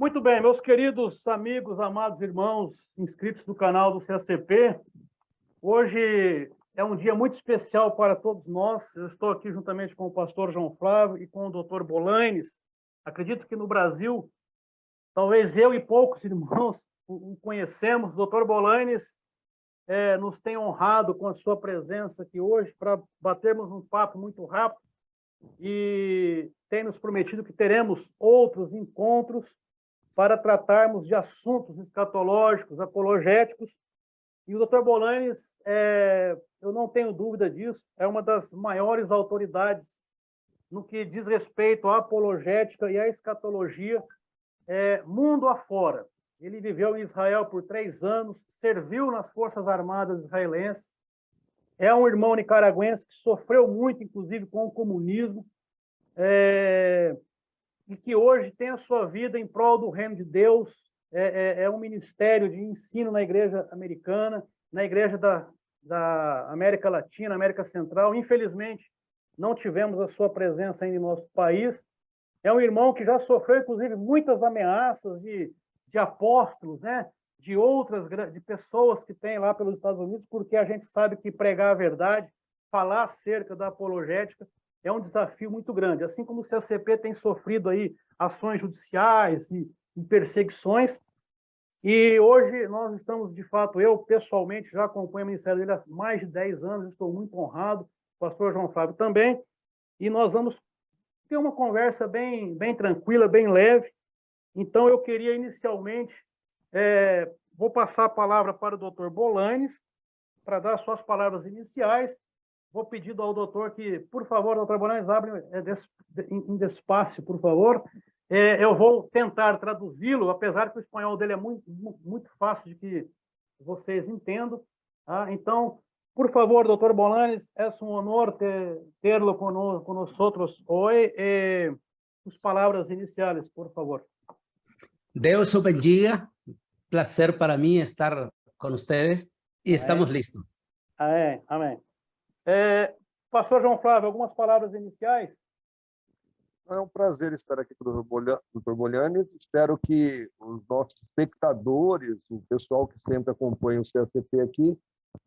Muito bem, meus queridos amigos, amados irmãos, inscritos do canal do CACP, hoje é um dia muito especial para todos nós. Eu estou aqui juntamente com o pastor João Flávio e com o doutor Bolanes. Acredito que no Brasil, talvez eu e poucos irmãos o conhecemos. O doutor Bolanes nos tem honrado com a sua presença aqui hoje para batermos um papo muito rápido e tem nos prometido que teremos outros encontros para tratarmos de assuntos escatológicos, apologéticos. E o Dr. Bolanes, eu não tenho dúvida disso, é uma das maiores autoridades no que diz respeito à apologética e à escatologia, mundo afora. Ele viveu em Israel por 3 anos, serviu nas Forças Armadas israelenses, é um irmão nicaragüense que sofreu muito, inclusive, com o comunismo, e que hoje tem a sua vida em prol do reino de Deus, é um ministério de ensino na igreja americana, na igreja da América Latina, América Central. Infelizmente, não tivemos a sua presença ainda em nosso país. É um irmão que já sofreu, inclusive, muitas ameaças de apóstolos, né? de pessoas que tem lá pelos Estados Unidos, porque a gente sabe que pregar a verdade, falar acerca da apologética, é um desafio muito grande. Assim como o CACP tem sofrido aí ações judiciais e perseguições, e hoje nós estamos, de fato, eu pessoalmente já acompanho o ministério dele há mais de 10 anos, estou muito honrado, o pastor João Flávio também, e nós vamos ter uma conversa bem tranquila, bem leve. Então, eu queria inicialmente, vou passar a palavra para o doutor Bolanes, para dar suas palavras iniciais. Vou pedir ao doutor que, por favor, doutor Bolanes, abre em despacio, por favor. Eu vou tentar traduzi-lo, apesar que o espanhol dele é muito fácil de que vocês entendam. Tá? Então, por favor, doutor Bolanes, é um honor tê-lo conosco hoje. As palavras iniciais, por favor. Deus o bendiga. Placer para mí estar con ustedes y estamos listos. Amém, amém. Pastor João Flávio, algumas palavras iniciais? É um prazer estar aqui com o Dr. Bolanes. Espero que os nossos espectadores, o pessoal que sempre acompanha o CACP aqui,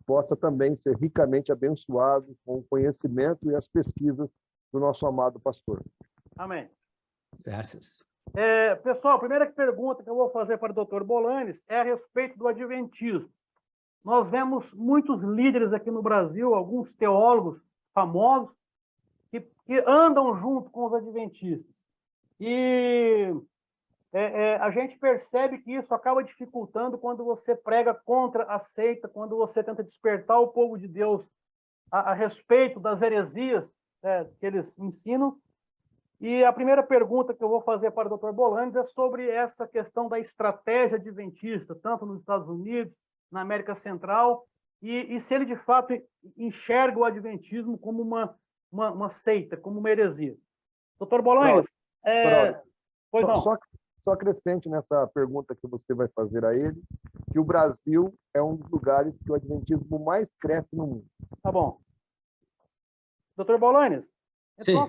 possa também ser ricamente abençoado com o conhecimento e as pesquisas do nosso amado pastor. Amém. Graças. Pessoal, a primeira pergunta que eu vou fazer para o Dr. Bolanes é a respeito do adventismo. Nós vemos muitos líderes aqui no Brasil, alguns teólogos famosos, que andam junto com os adventistas. E a gente percebe que isso acaba dificultando quando você prega contra a seita, quando você tenta despertar o povo de Deus a respeito das heresias que eles ensinam. E a primeira pergunta que eu vou fazer para o Dr. Bolanes é sobre essa questão da estratégia adventista, tanto nos Estados Unidos, na América Central, e se ele, de fato, enxerga o adventismo como uma seita, como uma heresia. Dr. Bolanes, pois não. Só acrescente nessa pergunta que você vai fazer a ele, que o Brasil é um dos lugares que o adventismo mais cresce no mundo. Tá bom. Dr. Bolanes, então,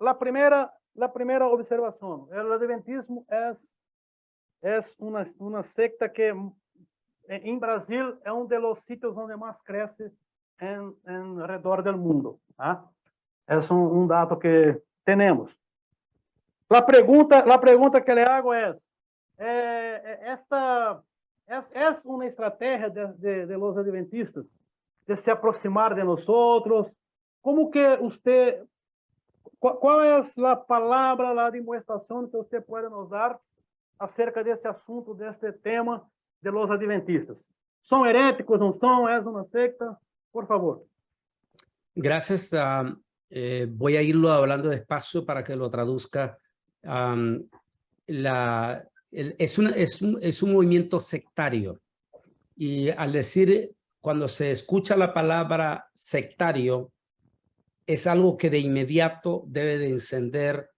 la primera observación, el adventismo es una secta que en Brasil es uno de los sitios donde más crece alrededor del mundo. ¿Ah? Es un dato que tenemos. La pregunta que le hago es una estrategia de los adventistas de se aproximar de nosotros? ¿Cómo que usted... ¿Cuál es la palabra, la demostración que usted puede nos dar acerca de ese asunto, de este tema de los adventistas? ¿Son heréticos, no son? ¿Es una secta? Por favor. Gracias. Voy a irlo hablando despacio para que lo traduzca. Es un movimiento sectario. Y al decir, cuando se escucha la palabra sectario, es algo que de inmediato debe de encender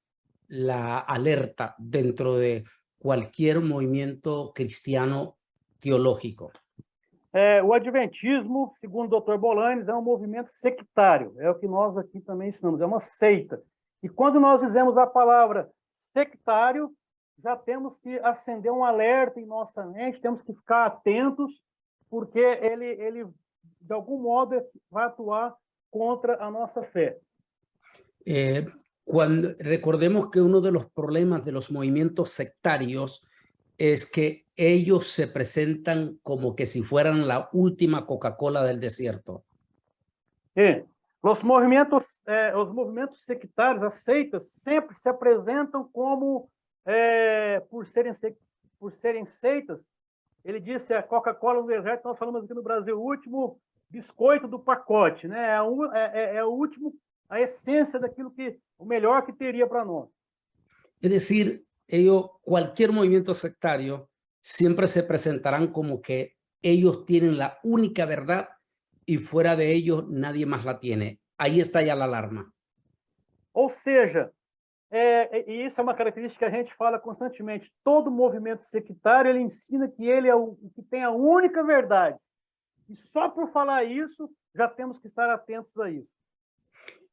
la alerta dentro de cualquier movimiento cristiano teológico. O adventismo, segundo o Dr. Bolanes, é um movimento sectário. É o que nós aqui também ensinamos, é uma seita. E quando nós dizemos a palavra sectário, já temos que acender um alerta em nossa mente, temos que ficar atentos, porque ele de algum modo, vai atuar contra a nossa fé. Recordemos que uno de los problemas de los movimientos sectarios es que ellos se presentan como que si fueran la última Coca-Cola del desierto. Os movimentos sectários, as seitas, sempre se apresentam como, por serem seitas, ele disse a Coca-Cola no deserto, nós falamos aqui no Brasil, o último biscoito do pacote, né? É o último, a essência daquilo que, o melhor que teria para nós. Es decir, cualquier movimiento sectario siempre se presentarán como que ellos tienen la única verdad y fuera de ellos nadie más la tiene. Ahí está ya la alarma. Ou seja, e isso é uma característica que a gente fala constantemente, todo movimento sectário, ele ensina que ele é o que tem a única verdade. E só por falar isso, já temos que estar atentos a isso.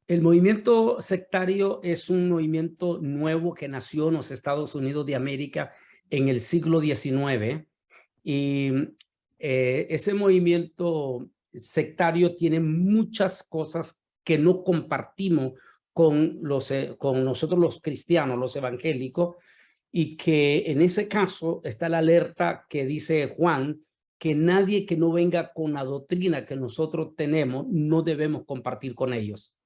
El movimiento sectario es un movimiento nuevo que nació en los Estados Unidos de América en el siglo XIX y ese movimiento sectario tiene muchas cosas que no compartimos con nosotros los cristianos, los evangélicos, y que en ese caso está la alerta que dice Juan, que nadie que no venga con la doctrina que nosotros tenemos, no debemos compartir con ellos.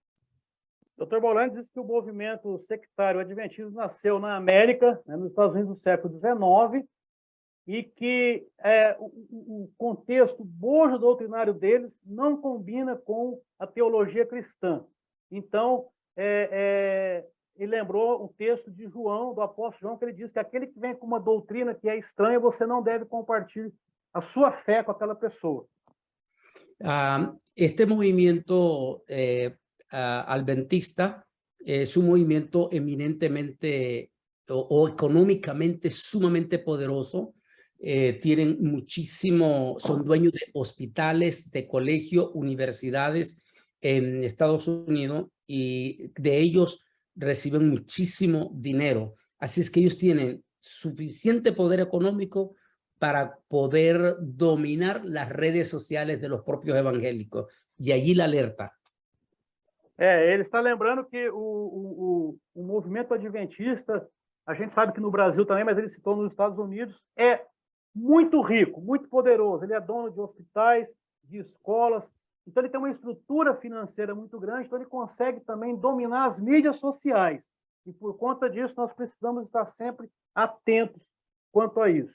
Dr. Bolanes diz que o movimento sectário adventista nasceu na América, né, nos Estados Unidos do século XIX, e que o contexto, o bojo doutrinário deles não combina com a teologia cristã. Então, ele lembrou um texto de João, do apóstolo João, que ele diz que aquele que vem com uma doutrina que é estranha, você não deve compartilhar a sua fé com aquela pessoa. Este movimiento adventista es un movimiento eminentemente o económicamente sumamente poderoso. Tienen muchísimo, son dueños de hospitales, de colegios, universidades en Estados Unidos y de ellos reciben muchísimo dinero. Así es que ellos tienen suficiente poder económico para poder dominar las redes sociales de los propios evangélicos. Y allí la alerta. Ele está lembrando que o movimento adventista, a gente sabe que no Brasil também, mas ele citou nos Estados Unidos, é muito rico, muito poderoso. Ele é dono de hospitais, de escolas, então ele tem uma estrutura financeira muito grande, então ele consegue também dominar as mídias sociais. E por conta disso, nós precisamos estar sempre atentos quanto a isso.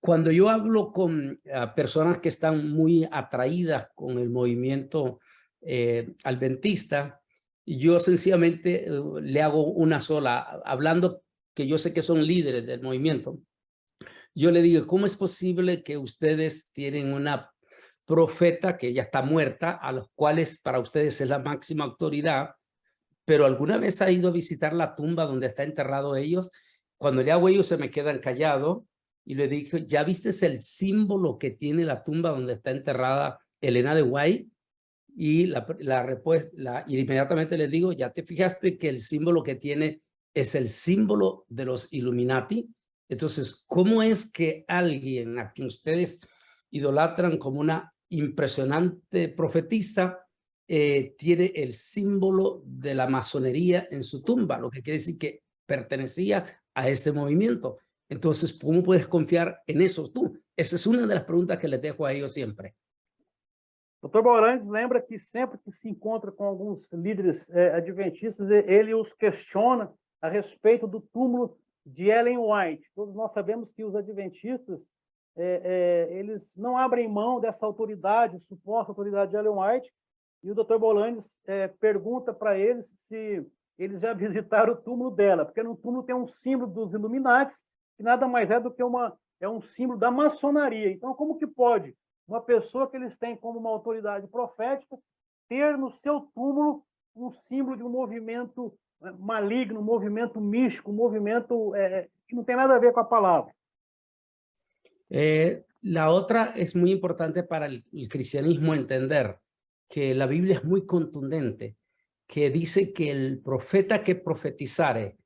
Cuando yo hablo con personas que están muy atraídas con el movimiento adventista, yo sencillamente le hago una sola, hablando que yo sé que son líderes del movimiento. Yo le digo, ¿cómo es posible que ustedes tienen una profeta que ya está muerta, a los cuales para ustedes es la máxima autoridad, pero alguna vez ha ido a visitar la tumba donde está enterrado ellos? Cuando le hago ellos se me quedan callados y le dije, ¿ya viste el símbolo que tiene la tumba donde está enterrada Elena de White? Y la respuesta, inmediatamente les digo, ¿ya te fijaste que el símbolo que tiene es el símbolo de los Illuminati? Entonces, ¿cómo es que alguien a quien ustedes idolatran como una impresionante profetisa tiene el símbolo de la masonería en su tumba? Lo que quiere decir que pertenecía a este movimiento. Entonces, ¿cómo puedes confiar en eso tú? Esa es una de las preguntas que les dejo a ellos siempre. Dr. Bolanes lembra que sempre que se encontra com alguns líderes adventistas, ele os questiona a respeito do túmulo de Ellen White. Todos nós sabemos que os adventistas eles não abrem mão dessa autoridade, suposta autoridade de Ellen White, e o Dr. Bolanes pergunta para eles se eles já visitaram o túmulo dela, porque no túmulo tem um símbolo dos Illuminati, que nada mais é do que um símbolo da maçonaria. Então, como que pode uma pessoa que eles têm como uma autoridade profética ter no seu túmulo um símbolo de um movimento maligno, um movimento místico, um movimento que não tem nada a ver com a palavra? La otra es muy importante para el cristianismo entender que la Biblia es muy contundente, que dice que el profeta que profetizare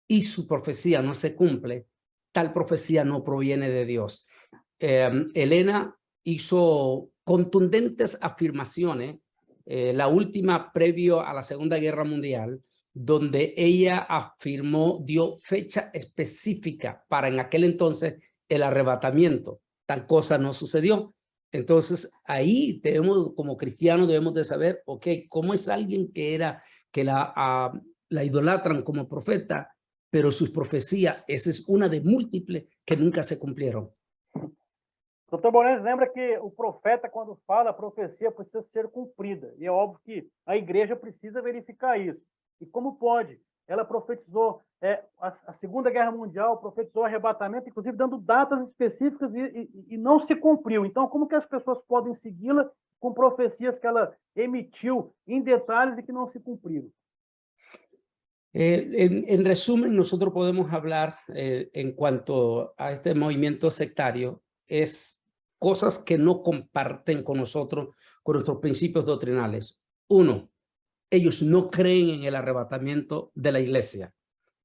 y su profecía no se cumple, tal profecía no proviene de Dios. Elena hizo contundentes afirmaciones, la última previo a la Segunda Guerra Mundial, donde ella afirmó, dio fecha específica para en aquel entonces el arrebatamiento. Tal cosa no sucedió. Entonces ahí debemos, como cristianos, debemos de saber, ok, ¿cómo es alguien que la idolatran como profeta, pero sus profecías, esa es una de múltiples que nunca se cumplieron? Dr. Borges lembra que o profeta, quando fala, a profecia precisa ser cumprida. E é óbvio que a igreja precisa verificar isso. E como pode? Ela profetizou a Segunda Guerra Mundial, profetizou o arrebatamento, inclusive dando datas específicas e não se cumpriu. Então, como que as pessoas podem segui-la com profecias que ela emitiu em detalhes e que não se cumpriram? En resumen, nosotros podemos hablar en cuanto a este movimiento sectario, es cosas que no comparten con nosotros, con nuestros principios doctrinales. Uno, ellos no creen en el arrebatamiento de la iglesia.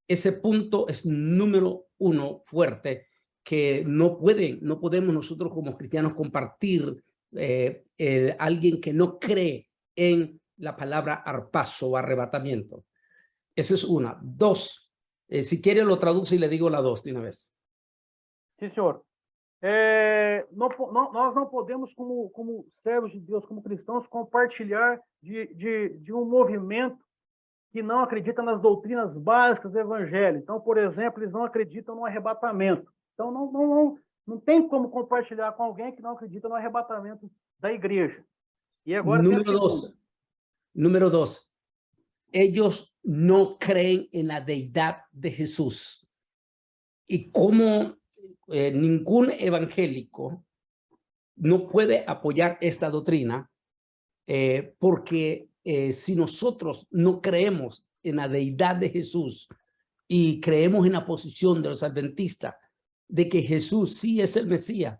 Ese punto es número uno fuerte que no podemos nosotros como cristianos compartir alguien que no cree en la palabra arpazo o arrebatamiento. Esa es una. Dos, si quiere lo traduce y le digo la dos de una vez. Sim, senhor. Nós não podemos, como servos de Deus, como cristãos, compartilhar de um movimento que não acredita nas doutrinas básicas do evangelho. Então, por exemplo, eles não acreditam no arrebatamento. Então, não tem como compartilhar com alguém que não acredita no arrebatamento da igreja. E agora, número dos, ellos no creen en la deidad de Jesús. Y como ningún evangélico no puede apoyar esta doctrina, porque si nosotros no creemos en la deidad de Jesús y creemos en la posición de los adventistas de que Jesús sí es el Mesías,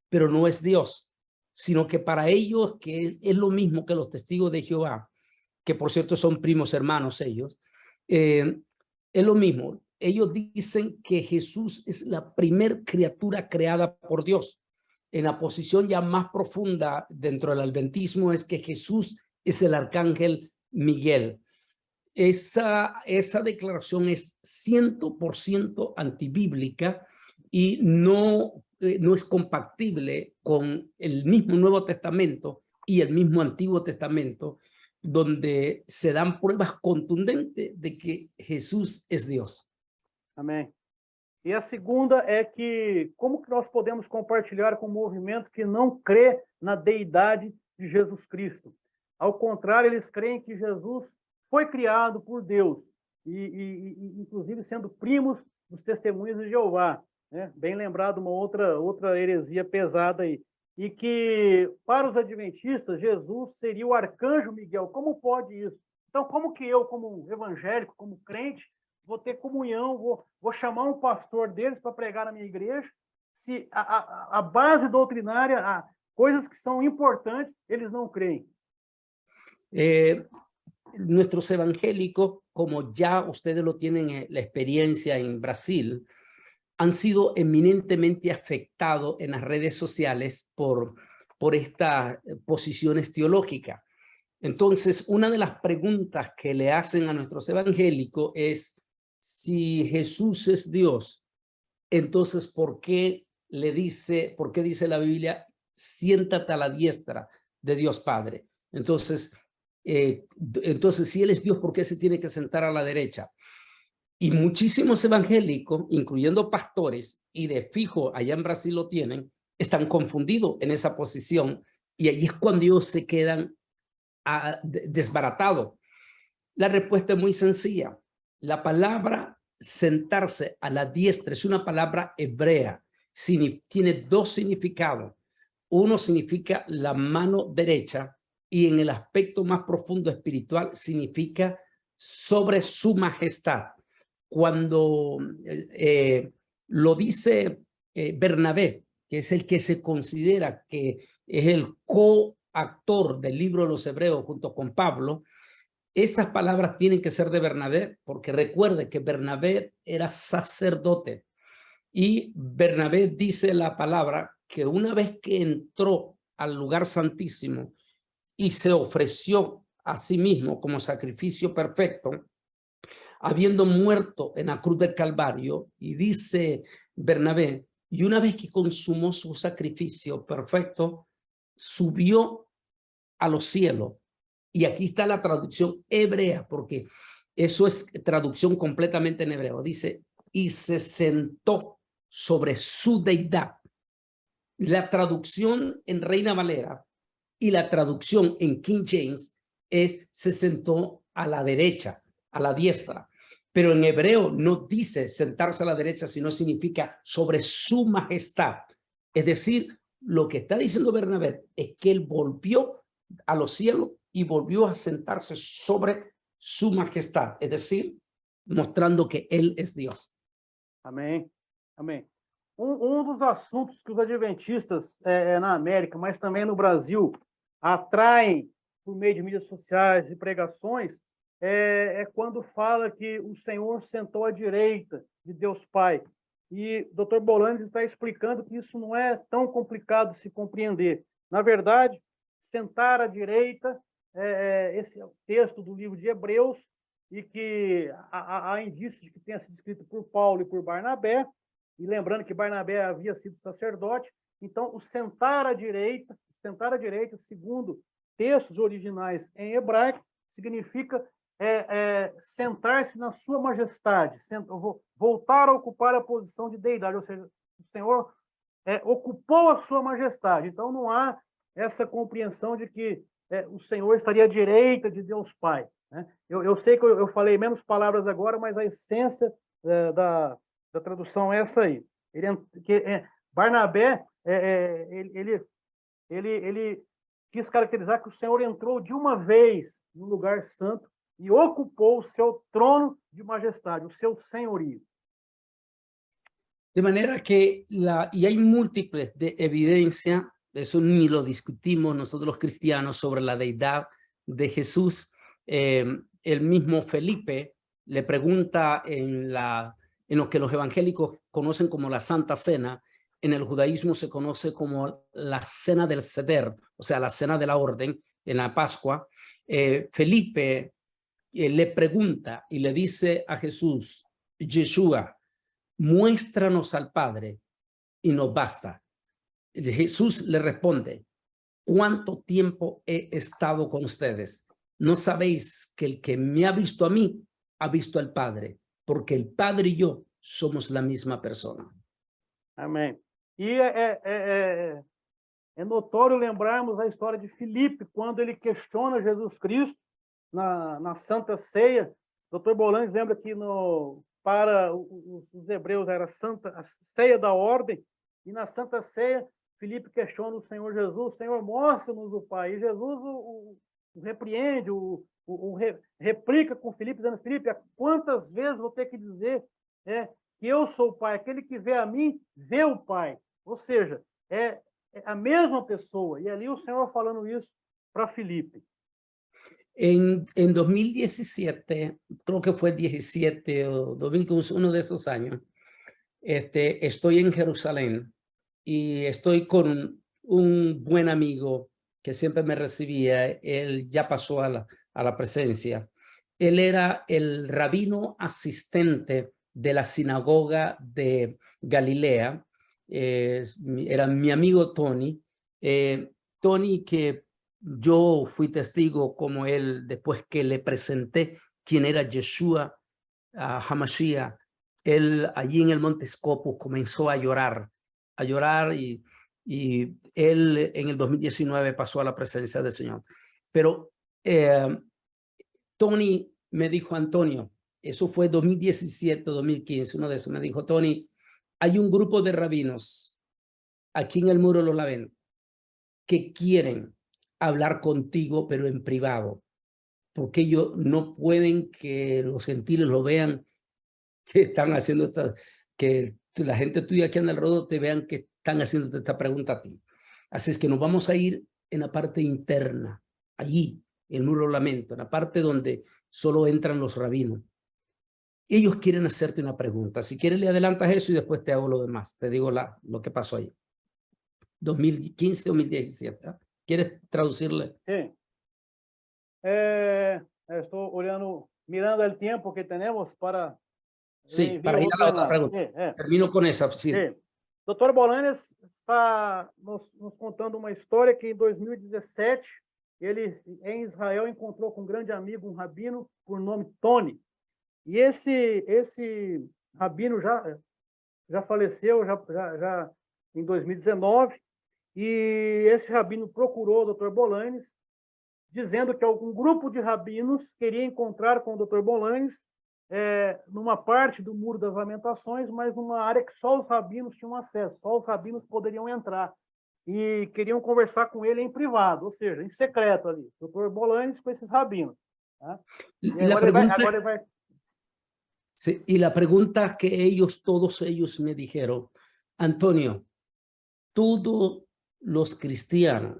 pero no es Dios, sino que para ellos, que es lo mismo que los testigos de Jehová, que por cierto son primos hermanos ellos, es lo mismo. Ellos dicen que Jesús es la primer criatura creada por Dios. En la posición ya más profunda dentro del adventismo es que Jesús es el arcángel Miguel. Esa declaración es 100% antibíblica y no es compatible con el mismo Nuevo Testamento y el mismo Antiguo Testamento, donde se dan pruebas contundentes de que Jesús es Dios. Amém. E a segunda é que como que nós podemos compartilhar com um movimento que não crê na deidade de Jesus Cristo? Ao contrário, eles creem que Jesus foi criado por Deus, inclusive sendo primos dos testemunhas de Jeová, né? Bem lembrado, uma outra heresia pesada aí. E que, para os adventistas, Jesus seria o arcanjo Miguel. Como pode isso? Então, como que eu, como evangélico, como crente, vou ter comunhão, vou chamar um pastor deles para pregar na minha igreja, se a base doutrinária, coisas que são importantes, eles não creem? Nuestros evangélicos, como ya ustedes lo tienen la experiencia en Brasil, han sido eminentemente afectados en las redes sociales por estas posiciones teológicas. Entonces, una de las preguntas que le hacen a nuestros evangélicos es, si Jesús es Dios, entonces, ¿por qué dice la Biblia, siéntate a la diestra de Dios Padre? Entonces, si Él es Dios, ¿por qué se tiene que sentar a la derecha? Y muchísimos evangélicos, incluyendo pastores, y de fijo allá en Brasil lo tienen, están confundidos en esa posición, y ahí es cuando ellos se quedan desbaratados. La respuesta es muy sencilla. La palabra sentarse a la diestra es una palabra hebrea. Tiene dos significados. Uno significa la mano derecha y en el aspecto más profundo espiritual significa sobre su majestad. Cuando lo dice Bernabé, que es el que se considera que es el coactor del libro de los Hebreos junto con Pablo, Estas palabras tienen que ser de Bernabé, porque recuerde que Bernabé era sacerdote. Y Bernabé dice la palabra que una vez que entró al lugar santísimo y se ofreció a sí mismo como sacrificio perfecto, habiendo muerto en la cruz del Calvario, y dice Bernabé, y una vez que consumó su sacrificio perfecto, subió a los cielos. Y aquí está la traducción hebrea, porque eso es traducción completamente en hebreo. Dice, y se sentó sobre su deidad. La traducción en Reina Valera y la traducción en King James es se sentó a la derecha, a la diestra. Pero en hebreo no dice sentarse a la derecha, sino significa sobre su majestad. Es decir, lo que está diciendo Bernabé es que él volvió a los cielos y volvió a sentarse sobre su majestad. Es decir, mostrando que él es Dios. Amém. Amém. Dos assuntos que os adventistas na América, mas também no Brasil, atraem por meio de mídias sociais e pregações, é quando fala que o Senhor sentou à direita de Deus Pai. E o Dr. Bolanhos está explicando que isso não é tão complicado de se compreender. Na verdade, sentar à direita, esse é o texto do livro de Hebreus, e que há indícios de que tenha sido escrito por Paulo e por Barnabé, e lembrando que Barnabé havia sido sacerdote. Então, o sentar à direita, segundo textos originais em hebraico, significa sentar-se na sua majestade, voltar a ocupar a posição de deidade, ou seja, o Senhor ocupou a sua majestade. Então, não há essa compreensão de que o Senhor estaria à direita de Deus Pai. Né? Eu sei que eu falei menos palavras agora, mas a essência da tradução é essa aí. Barnabé, ele quis caracterizar que o Senhor entrou de uma vez no lugar santo e ocupou o seu trono de majestade, o seu senhorio. De manera que, y hay múltiples de evidencia, eso ni lo discutimos nosotros los cristianos, sobre la deidad de Jesús. El mismo Felipe le pregunta en lo que los evangélicos conocen como la Santa Cena. En el judaísmo se conoce como la Cena del Seder, o sea, la Cena de la Orden, en la Pascua. Felipe le pregunta y le dice a Jesús, Yeshua, muéstranos al Padre y nos basta. Jesús le responde, ¿cuánto tiempo he estado con ustedes? ¿No sabéis que el que me ha visto a mí, ha visto al Padre? Porque el Padre y yo somos la misma persona. Amém. E é notório lembrarmos a história de Filipe, quando ele questiona Jesus Cristo na Santa Ceia. Dr. Bolanhos lembra que para os hebreus era a Ceia da Ordem, e na Santa Ceia, Filipe questiona o Senhor Jesus, Senhor, mostra-nos o Pai. E Jesus o repreende, replica com Filipe, dizendo, Filipe, quantas vezes vou ter que dizer que eu sou o Pai? Aquele que vê a mim, vê o Pai. Ou seja, é a mesma pessoa. E ali o Senhor falando isso para Filipe. En 2017, creo que fue 17 o 2015, uno de esos años, estoy en Jerusalén y estoy con un buen amigo que siempre me recibía. Él ya pasó a la presencia. Él era el rabino asistente de la sinagoga de Galilea. Era mi amigo Tony. Tony, que yo fui testigo como él, después que le presenté quién era Yeshua HaMashiach, él allí en el Monte Scopus comenzó a llorar y él en el 2019 pasó a la presencia del Señor. Pero Tony me dijo, Antonio, eso fue 2017, 2015, uno de esos, me dijo, Tony, hay un grupo de rabinos aquí en el Muro de los Lavén que quieren hablar contigo, pero en privado, porque ellos no pueden que los gentiles lo vean, que están haciendo que la gente tuya aquí en el rodo te vean que están haciendo esta pregunta a ti. Así es que nos vamos a ir en la parte interna, allí, el muro lamento, en la parte donde solo entran los rabinos. Ellos quieren hacerte una pregunta. Si quieres, le adelantas eso y después te hago lo demás. Te digo lo que pasó ahí. 2015, 2017. ¿eh? ¿Quieres traducirle? Sí. Estou olhando, mirando o tempo que temos para... Sí, para ir a la otra pregunta. Termino con esa. Sí. Dr. Bolanes está nos contando uma história que em 2017 ele em Israel encontrou com um grande amigo, um rabino por nome Tony. E esse rabino já faleceu já em 2019, e esse rabino procurou o Dr. Bolanes dizendo que algum grupo de rabinos queria encontrar com o Dr. Bolanes numa parte do Muro das Lamentações, mas numa área que só os rabinos tinham acesso, só os rabinos poderiam entrar. E queriam conversar com ele em privado, ou seja, em secreto ali. Dr. Bolanes com esses rabinos. Tá? E agora ele vai... Sí, y la pregunta que todos ellos me dijeron, Antonio, todos los cristianos,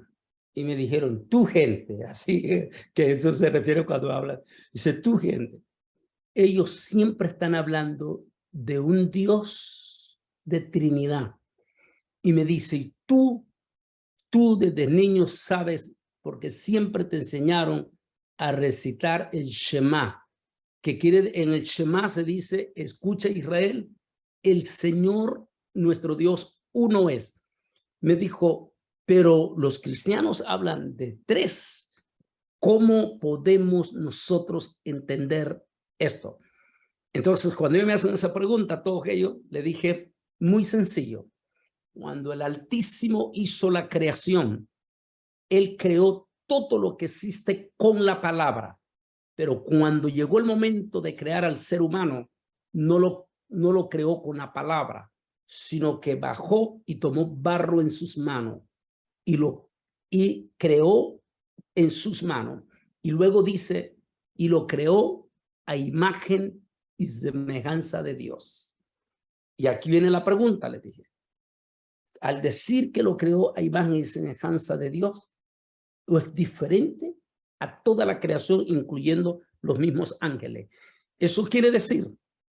y me dijeron, tu gente, así que eso se refiere cuando hablan, dice, tu gente. Ellos siempre están hablando de un Dios de Trinidad. Y me dice, tú desde niño sabes, porque siempre te enseñaron a recitar el Shema, que en el Shema se dice, escucha Israel, el Señor nuestro Dios uno es. Me dijo, pero los cristianos hablan de tres. ¿Cómo podemos nosotros entender esto? Entonces, cuando ellos me hacen esa pregunta, a todos ellos, le dije, muy sencillo. Cuando el Altísimo hizo la creación, Él creó todo lo que existe con la palabra. Pero cuando llegó el momento de crear al ser humano, no lo creó con la palabra, sino que bajó y tomó barro en sus manos y creó en sus manos. Y luego dice, y lo creó a imagen y semejanza de Dios. Y aquí viene la pregunta, le dije. Al decir que lo creó a imagen y semejanza de Dios, ¿o es diferente a toda la creación, incluyendo los mismos ángeles? Eso quiere decir,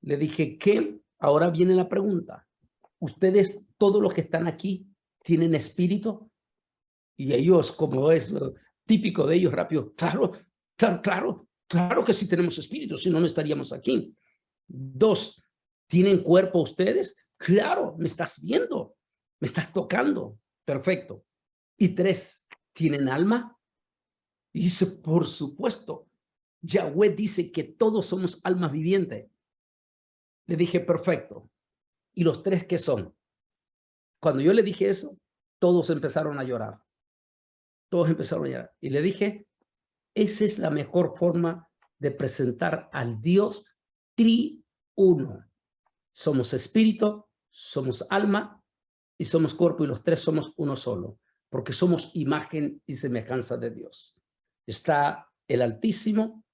le dije, que ahora viene la pregunta. ¿Ustedes, todos los que están aquí, tienen espíritu? Y ellos, como es típico de ellos, rápido, claro que sí tenemos espíritu, si no, no estaríamos aquí. 2, ¿tienen cuerpo ustedes? Claro, me estás viendo, me estás tocando, perfecto. Y 3, ¿tienen alma? Y dice, por supuesto, Yahweh dice que todos somos almas vivientes. Le dije, perfecto. ¿Y los 3 qué son? Cuando yo le dije eso, todos empezaron a llorar. Todos empezaron a llorar. Y le dije, esa es la mejor forma de presentar al Dios triuno. Somos espíritu, somos alma y somos cuerpo, y los 3 somos uno solo, porque somos imagen y semejanza de Dios. Está el Altísimo,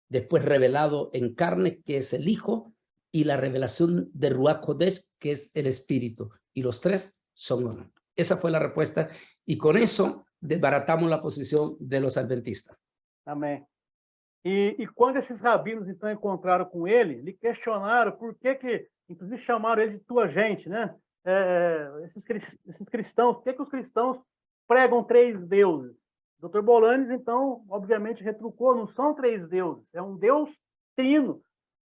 después revelado en carne, que es el Hijo, y la revelación de Ruach Kodesh, que es el Espíritu, y los 3 son uno. Esa fue la respuesta, y con eso desbaratamos la posición de los adventistas. Amém. E quando esses rabinos, então, encontraram com ele, lhe questionaram por que inclusive, chamaram ele de tua gente, né? Esses cristãos, por que os cristãos pregam 3 deuses? Dr. Bolanes, então, obviamente, retrucou, não são 3 deuses, é um Deus trino,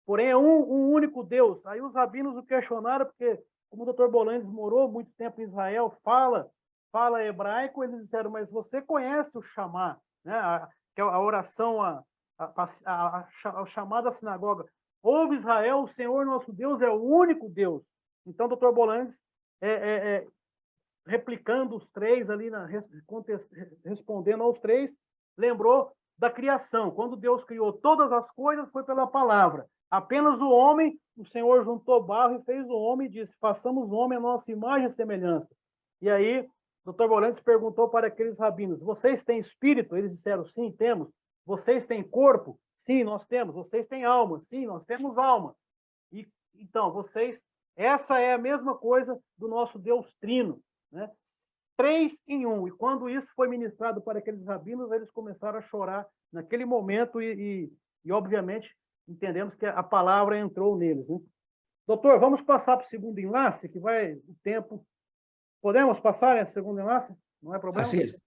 porém é um único Deus. Aí os rabinos o questionaram, porque como o Dr. Bolanes morou muito tempo em Israel, fala hebraico, eles disseram, mas você conhece o Shamá, né? Que é a oração, a chamada sinagoga. Ouve Israel, o Senhor nosso Deus é o único Deus. Então, Dr. Bolanes, replicando os 3 ali, respondendo aos 3, lembrou da criação. Quando Deus criou todas as coisas, foi pela palavra. Apenas o homem, o Senhor juntou barro e fez o homem e disse, façamos o homem a nossa imagem e semelhança. E aí, Dr. Bolanes perguntou para aqueles rabinos, vocês têm espírito? Eles disseram, sim, temos. Vocês têm corpo? Sim, nós temos. Vocês têm alma? Sim, nós temos alma. E, então, essa é a mesma coisa do nosso Deus trino, né? 3 em 1. E quando isso foi ministrado para aqueles rabinos, eles começaram a chorar naquele momento e obviamente, entendemos que a palavra entrou neles, né? Doutor, vamos passar para o segundo enlace, que vai o tempo. Podemos passar esse segundo enlace? Não é problema? Así es.